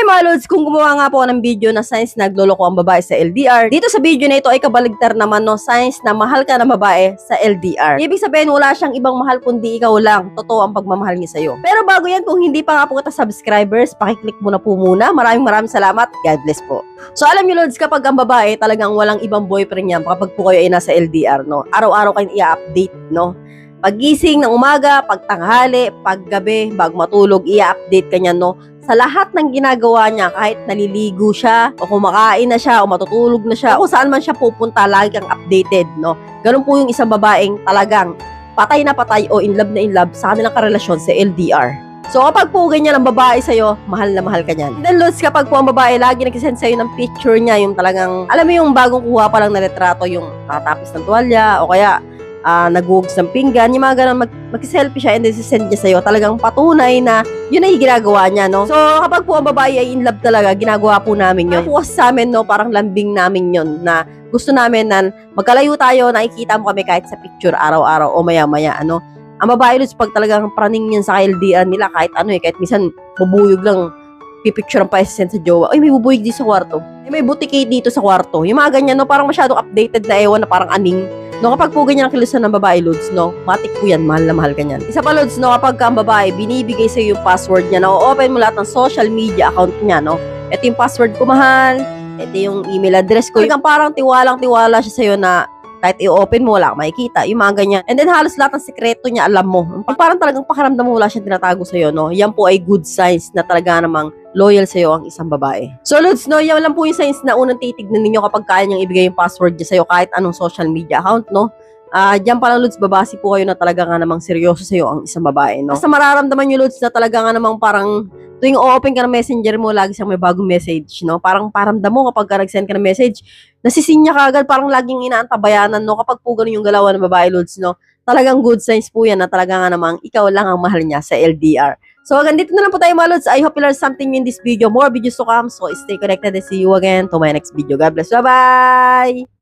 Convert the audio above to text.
Hi mga lods, kung gumawa nga po ako ng video na signs na nagloloko ang babae sa LDR, dito sa video na ito ay kabaligtar naman no, signs na mahal ka ng babae sa LDR. Ibig sabihin wala siyang ibang mahal kundi ikaw lang, totoo ang pagmamahal niya sa'yo. Pero bago yan, kung hindi pa nga po kita subscribers, pakiclick mo na po muna. Maraming salamat, God bless po. So alam niyo lods, kapag ang babae talagang walang ibang boyfriend niya kapag po kayo ay nasa LDR, no, araw-araw kayong i-update, no. Paggising ng umaga, pagtanghali, paggabi, bago matulog, i-update ka niya, no. Sa lahat ng ginagawa niya, kahit naliligo siya, o kumakain na siya, o matutulog na siya, o kung saan man siya pupunta, lagi kang updated, no? Ganun po yung isang babaeng talagang patay na patay o in love sa kanilang karelasyon sa LDR. So kapag po ganyan ang babae sa'yo, mahal na mahal ka niyan. Then lods, kapag po ang babae lagi nagsisend sa'yo ng picture niya, yung talagang, alam mo yung bagong kuha pa lang na retrato, yung tatapis ng tuwalya, o kaya naghuhugas ng pinggan, yung mga ganun, mag-selfie siya and then sisend niya sa'yo, talagang patunay na yun ay ginagawa niya, no? So, kapag po ang babae ay in love talaga, ginagawa po namin yun. Po kasi sa amin, no, parang lambing namin yun, na gusto namin na magkalayo tayo, nakikita mo kami kahit sa picture, araw-araw o maya-maya, ano? Ang babae, Lutz, pag talagang praning yun sa LDR nila, kahit ano kahit minsan bubuyog lang, pipicture ang pa-send sa jowa, ay may bubuyog dito sa kwarto, ay may boutique dito sa kwarto, yung mga ganyan, no, parang masyadong updated na ewan na parang aning. No, kapag po ganyan ang kilusan ng babae, Lods, no, matik po yan, mahal na mahal ka niyan. Isa pa, Lods, no, kapag ang babae, binibigay sa'yo yung password niya, na-open mo lahat ng social media account niya, no, ito yung password ko, mahal, ito yung email address ko, yung parang tiwalang-tiwala siya sa'yo na kahit i-open mo, wala ka makikita, yung mga ganyan. And then halos lahat ng sekreto niya, alam mo. Parang talagang pakaramdam mo wala siyang tinatago sa'yo, no, yan po ay good signs na talaga namang loyal sa'yo ang isang babae. So, Lods, no, yan lang po yung signs na unang titignan ninyo kapag kaya niyang ibigay yung password niya sa'yo kahit anong social media account, no? Diyan pa lang, Lods, babasi po kayo na talaga nga namang seryoso sa'yo ang isang babae, no? Basta mararamdaman nyo, Lods, na talaga nga namang parang tuwing o-open ka ng messenger mo, lagi siyang may bagong message, no? Parang paramdam mo kapag nag-send ka ng message, nasisinya ka agad, parang laging inaantabayanan, no? Kapag po ganun yung galawan ng babae, Lods, no? Talagang good signs po yan na talaga nga namang ikaw lang ang mahal niya sa LDR. So, hanggang dito na lang po tayo mga Lods. I hope you learned something in this video. More videos to come. So, stay connected and see you again to my next video. God bless. Bye-bye!